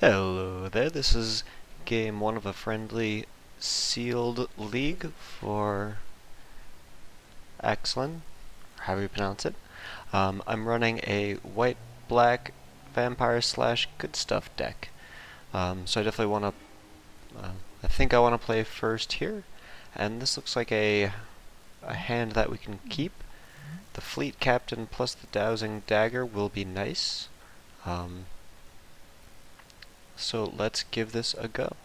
Hello there, this is game 1 of a friendly sealed league for Ixalan, or however you pronounce it. I'm running a white-black vampire slash good stuff deck. So I definitely want to, I think I want to play first here, and this looks like a hand that we can keep. The fleet captain plus the dowsing dagger will be nice. So let's give this a go.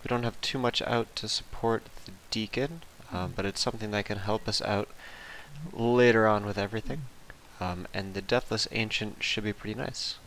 We don't have too much out to support the deacon, but it's something that can help us out later on with everything. And the Deathless Ancient should be pretty nice.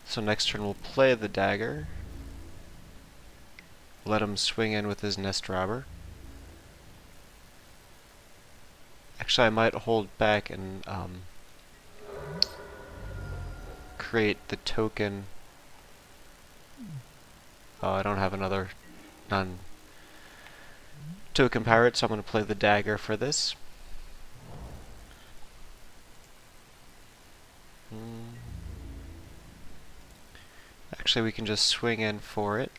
So next turn we'll play the dagger. Let him swing in with his nest robber. Actually, I might hold back and create the token. Oh, I don't have another non-token pirate, so I'm going to play the dagger for this. Actually, we can just swing in for it.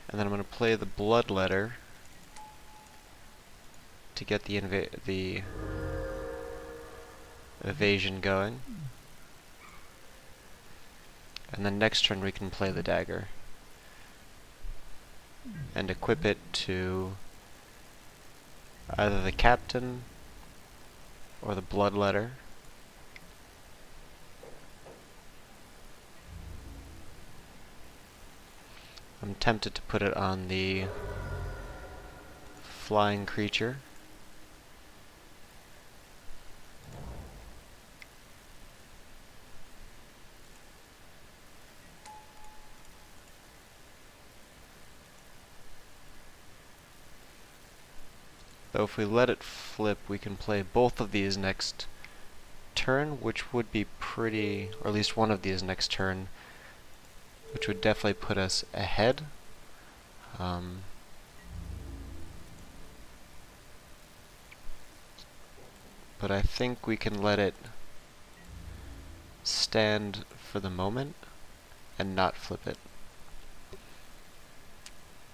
And then I'm going to play the bloodletter to get the evasion going. And then next turn we can play the dagger and equip it to either the captain or the bloodletter. I'm tempted to put it on the flying creature. Though if we let it flip, we can play both of these next turn, which would be pretty, or at least one of these next turn, which would definitely put us ahead. But I think we can let it stand for the moment and not flip it.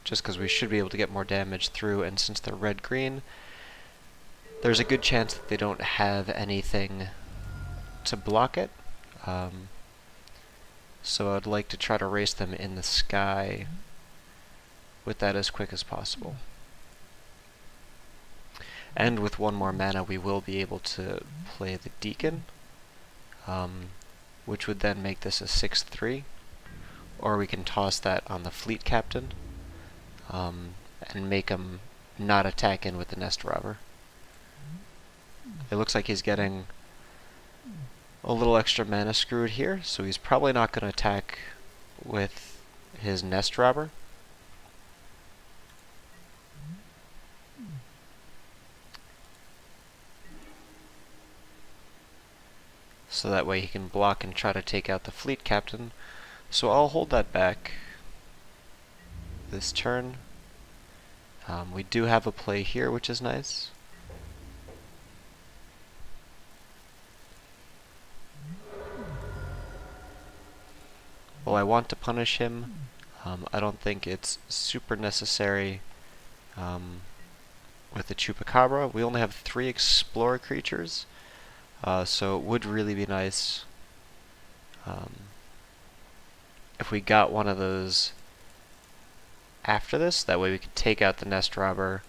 Just because we should be able to get more damage through, and since they're red-green, there's a good chance that they don't have anything to block it. So I'd like to try to race them in the sky with that as quick as possible. And with one more mana we will be able to play the Deacon, which would then make this a 6/3, or we can toss that on the Fleet Captain and make him not attack in with the Nest Robber. It looks like he's getting a little extra mana screwed here, so he's probably not going to attack with his Nest Robber. So that way he can block and try to take out the Fleet Captain. So I'll hold that back this turn. We do have a play here, which is nice. Well, I want to punish him. I don't think it's super necessary with the Chupacabra. We only have 3 Explorer creatures, so it would really be nice If we got one of those after this, that way we could take out the nest robber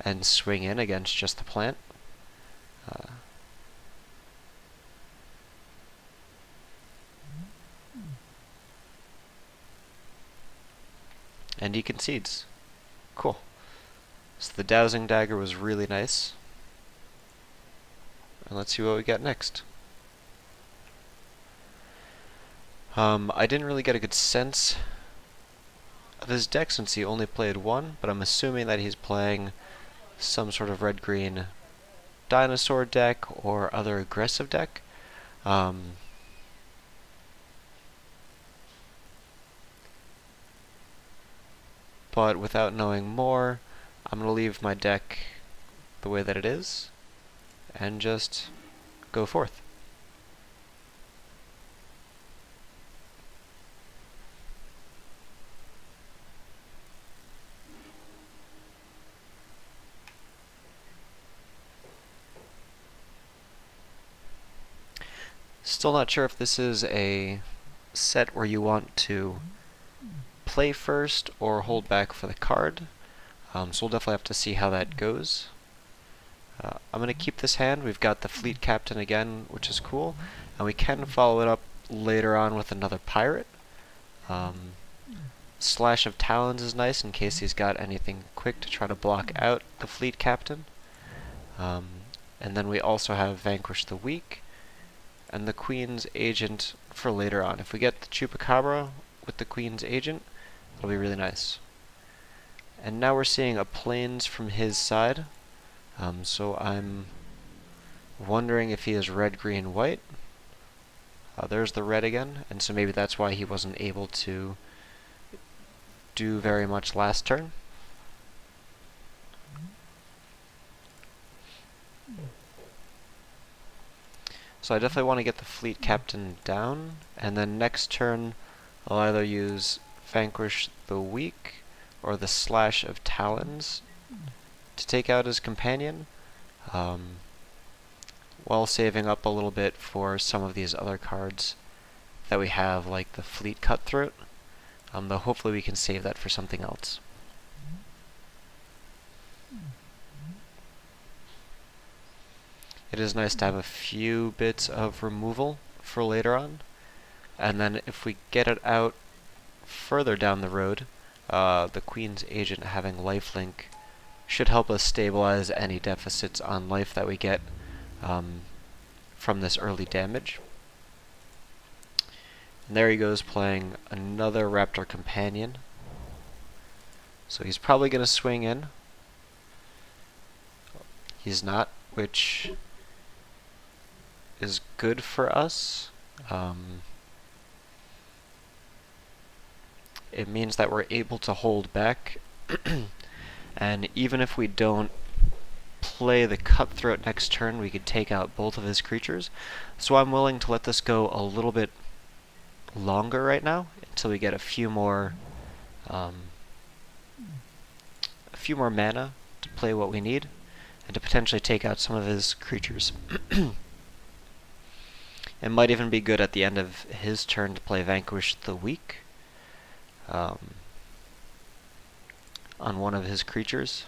and swing in against just the plant. And he concedes. Cool. So the dowsing dagger was really nice. And let's see what we got next. I didn't really get a good sense of his deck since he only played one, but I'm assuming that he's playing some sort of red-green dinosaur deck or other aggressive deck. But without knowing more, I'm going to leave my deck the way that it is and just go forth. Still not sure if this is a set where you want to play first or hold back for the card. So we'll definitely have to see how that goes. I'm going to keep this hand. We've got the Fleet Captain again, which is cool. And we can follow it up later on with another pirate. Slash of Talons is nice in case he's got anything quick to try to block out the Fleet Captain. And then we also have Vanquish the Weak and the Queen's Agent for later on. If we get the Chupacabra with the Queen's Agent, it'll be really nice. And now we're seeing a plains from his side. So I'm wondering if he is red, green, white. There's the red again, and so maybe that's why he wasn't able to do very much last turn. So I definitely want to get the Fleet Captain down, and then next turn I'll either use Vanquish the Weak or the Slash of Talons to take out his companion, while saving up a little bit for some of these other cards that we have, like the Fleet Cutthroat, though hopefully we can save that for something else. It is nice to have a few bits of removal for later on, and then if we get it out further down the road, the Queen's Agent having lifelink should help us stabilize any deficits on life that we get from this early damage. And there he goes playing another Raptor Companion. So he's probably going to swing in. He's not, which is good for us. It means that we're able to hold back. And even if we don't play the Cutthroat next turn, we could take out both of his creatures. So I'm willing to let this go a little bit longer right now until we get a few more mana to play what we need and to potentially take out some of his creatures. It might even be good at the end of his turn to play Vanquish the Weak on one of his creatures,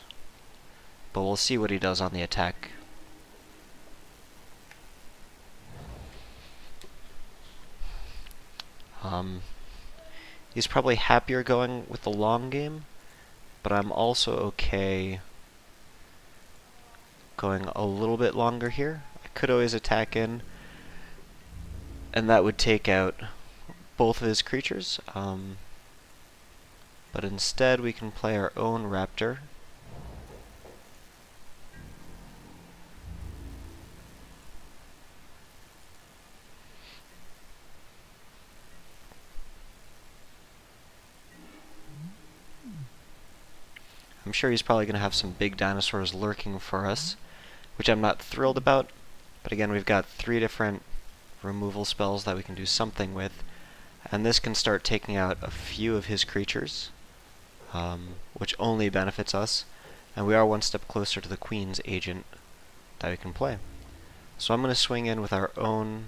but we'll see what he does on the attack. He's probably happier going with the long game, but I'm also okay going a little bit longer here. I could always attack in, and that would take out both of his creatures. But instead we can play our own Raptor. I'm sure he's probably going to have some big dinosaurs lurking for us, which I'm not thrilled about. But again, we've got 3 different removal spells that we can do something with, and this can start taking out a few of his creatures, which only benefits us, and we are one step closer to the Queen's Agent that we can play. So I'm going to swing in with our own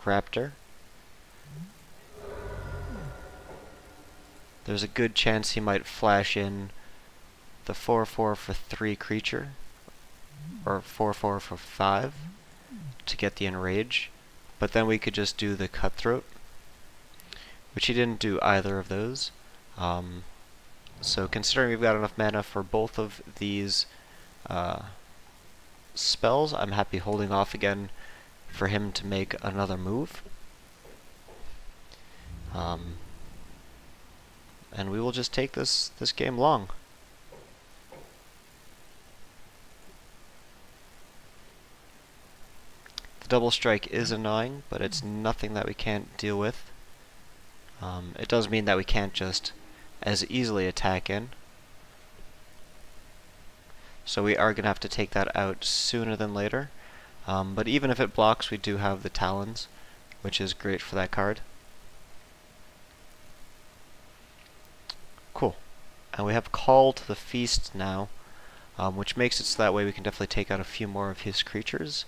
Raptor, there's a good chance he might flash in the 4/4 for 3 creature, or 4/4 for 5 to get the enrage, but then we could just do the cutthroat, which he didn't do either of those. So considering we've got enough mana for both of these spells, I'm happy holding off again for him to make another move. And we will just take this game long. The double strike is annoying, but it's nothing that we can't deal with. It does mean that we can't just as easily attack in. So we are going to have to take that out sooner than later. But even if it blocks, we do have the Talons, which is great for that card. Cool. And we have Call to the Feast now, which makes it so that way we can definitely take out a few more of his creatures.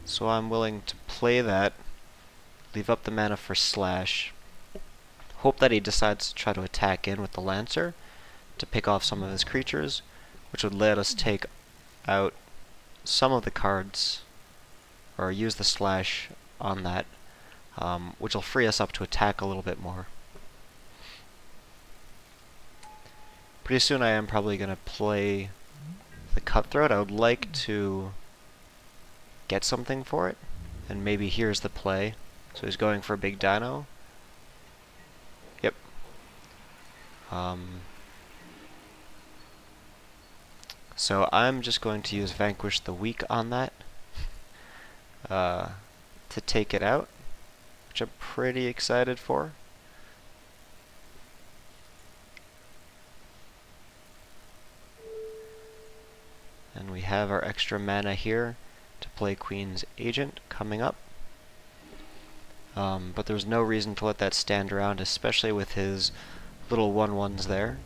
So I'm willing to play that, leave up the mana for Slash, hope that he decides to try to attack in with the Lancer to pick off some of his creatures, which would let us take out some of the cards, or use the Slash on that, which will free us up to attack a little bit more. Pretty soon I am probably going to play the Cutthroat. I would like to get something for it, and maybe here's the play. So he's going for a big dino. Yep. So I'm just going to use Vanquish the Weak on that to take it out, which I'm pretty excited for. And we have our extra mana here to play Queen's Agent coming up. But there's no reason to let that stand around, especially with his little 1/1s there.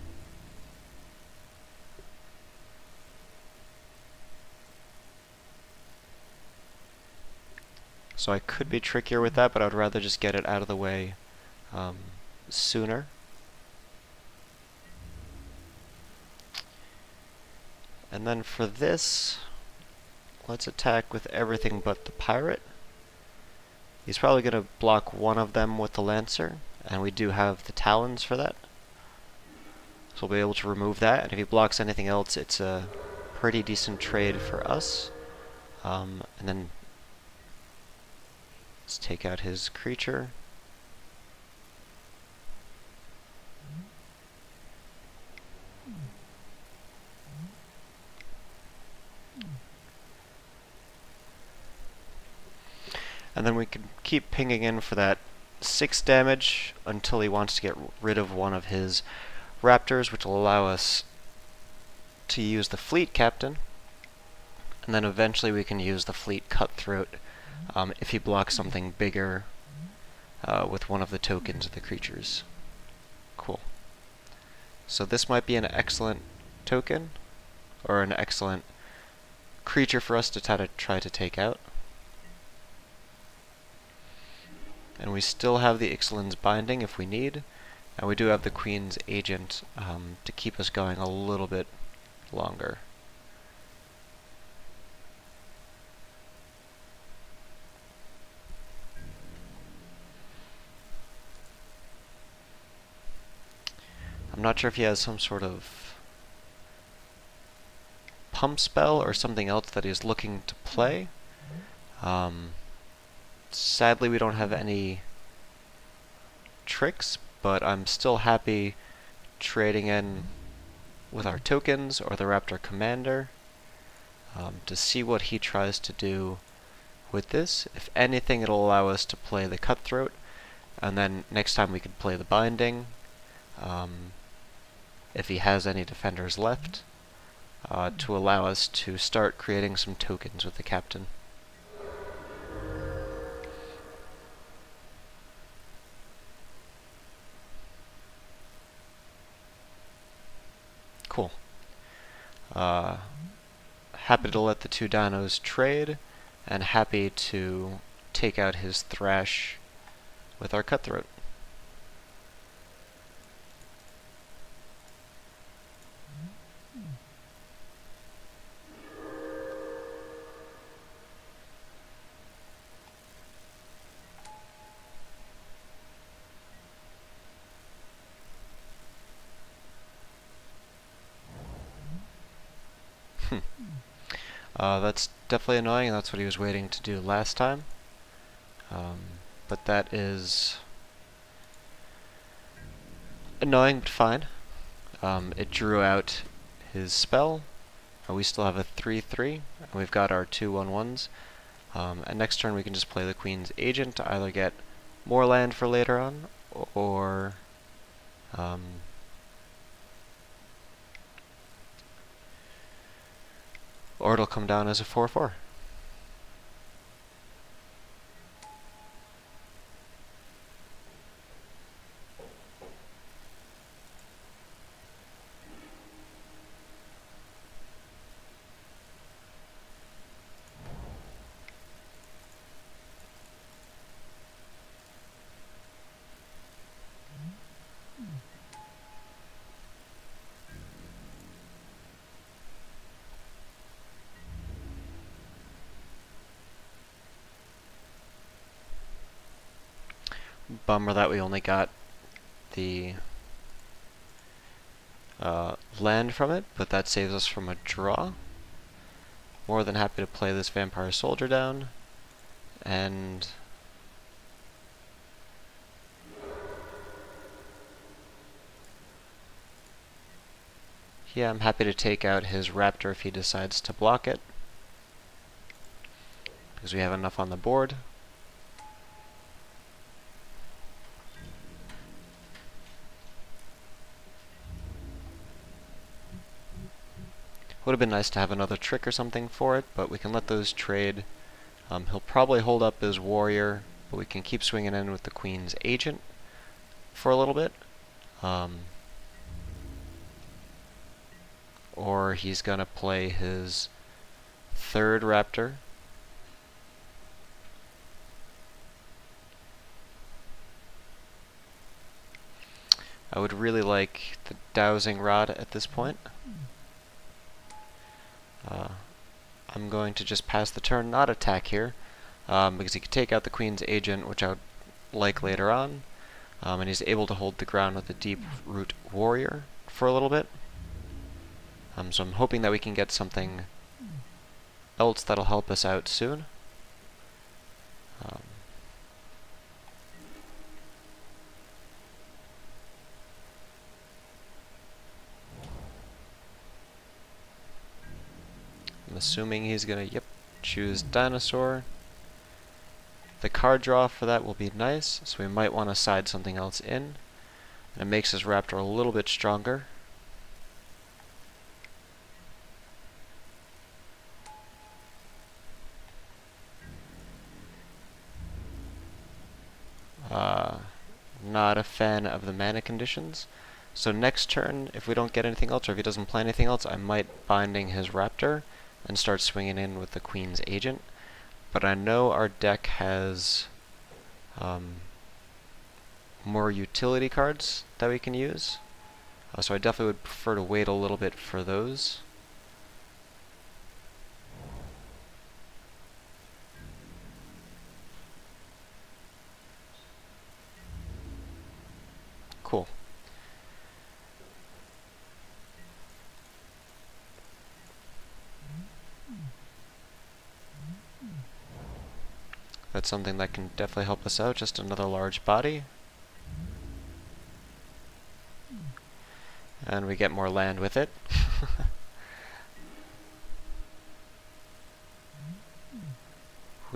So I could be trickier with that, but I would rather just get it out of the way sooner. And then for this, let's attack with everything but the Pirate. He's probably going to block one of them with the Lancer, and we do have the Talons for that. So we'll be able to remove that, and if he blocks anything else, it's a pretty decent trade for us. And then let's take out his creature. And then we can keep pinging in for that 6 damage until he wants to get rid of one of his raptors, which will allow us to use the Fleet Captain. And then eventually we can use the Fleet Cutthroat if he blocks something bigger with one of the tokens of the creatures. Cool. So this might be an excellent token, or an excellent creature for us to try to take out. And we still have the Ixalan's Binding if we need, and we do have the Queen's Agent to keep us going a little bit longer. I'm not sure if he has some sort of pump spell or something else that he's looking to play. Sadly, we don't have any tricks, but I'm still happy trading in with our tokens or the Raptor Commander to see what he tries to do with this. If anything, it'll allow us to play the Cutthroat, and then next time we could play the Binding, if he has any defenders left, to allow us to start creating some tokens with the Captain. Cool. Happy to let the 2 dinos trade, and happy to take out his Thrash with our Cutthroat. That's definitely annoying, and that's what he was waiting to do last time. But that is annoying, but fine. It drew out his spell. We still have a 3/3, and we've got our 2/1/1s. And next turn we can just play the Queen's Agent to either get more land for later on, or it'll come down as a 4/4. Bummer that we only got the land from it, but that saves us from a draw. More than happy to play this Vampire Soldier down, and yeah, I'm happy to take out his Raptor if he decides to block it, because we have enough on the board. Would have been nice to have another trick or something for it, but we can let those trade. He'll probably hold up his warrior, but we can keep swinging in with the Queen's Agent for a little bit. Or he's going to play his third Raptor. I would really like the Dowsing Rod at this point. I'm going to just pass the turn, not attack here, because he could take out the Queen's Agent, which I would like later on, and he's able to hold the ground with the Deep Root Warrior for a little bit. So I'm hoping that we can get something else that'll help us out soon. I'm assuming he's gonna, choose Dinosaur. The card draw for that will be nice, so we might want to side something else in. And it makes his Raptor a little bit stronger. Not a fan of the mana conditions. So next turn, if we don't get anything else, or if he doesn't play anything else, I might Binding his Raptor and start swinging in with the Queen's Agent. But I know our deck has more utility cards that we can use. So I definitely would prefer to wait a little bit for those. Cool. That's something that can definitely help us out, just another large body. And we get more land with it.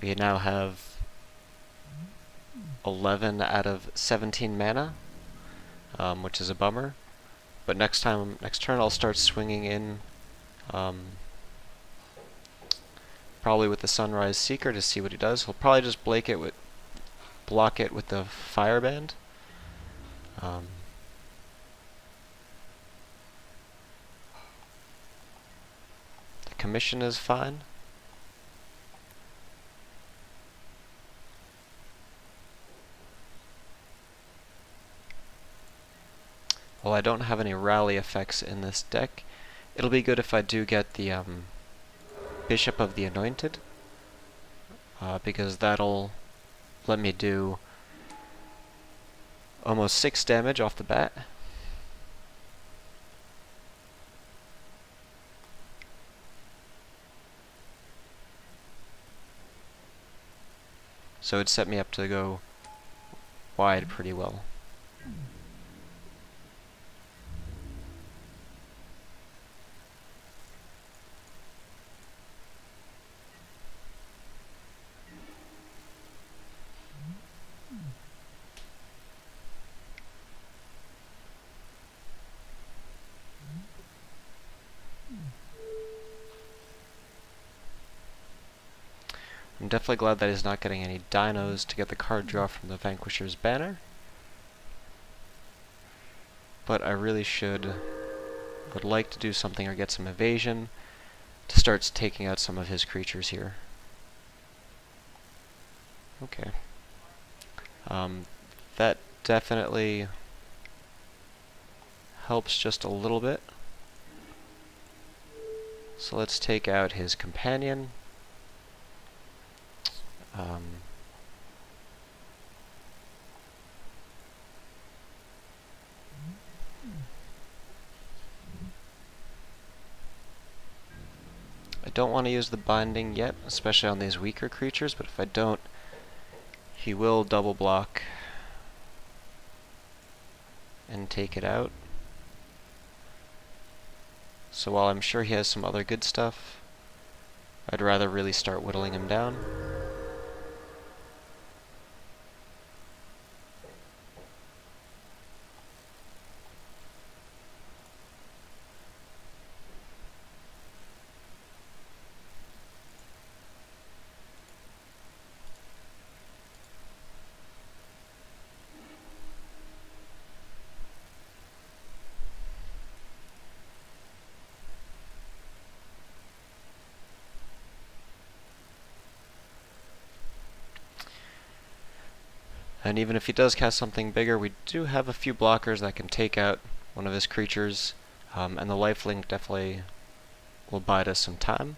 We now have 11 out of 17 mana, which is a bummer. But next turn I'll start swinging in, probably with the Sunrise Seeker to see what he does. He'll probably just block it with the Fireband. The Commission is fine. while I don't have any rally effects in this deck, it'll be good if I do get the Bishop of the Anointed, because that'll let me do almost 6 damage off the bat. So it set me up to go wide pretty well. I'm definitely glad that he's not getting any dinos to get the card draw from the Vanquisher's banner. But I really would like to do something or get some evasion to start taking out some of his creatures here. Okay. That definitely helps just a little bit. So let's take out his companion. I don't want to use the binding yet, especially on these weaker creatures, but if I don't, he will double block and take it out. So while I'm sure he has some other good stuff, I'd rather really start whittling him down. And even if he does cast something bigger, we do have a few blockers that can take out one of his creatures, and the lifelink definitely will bide us some time.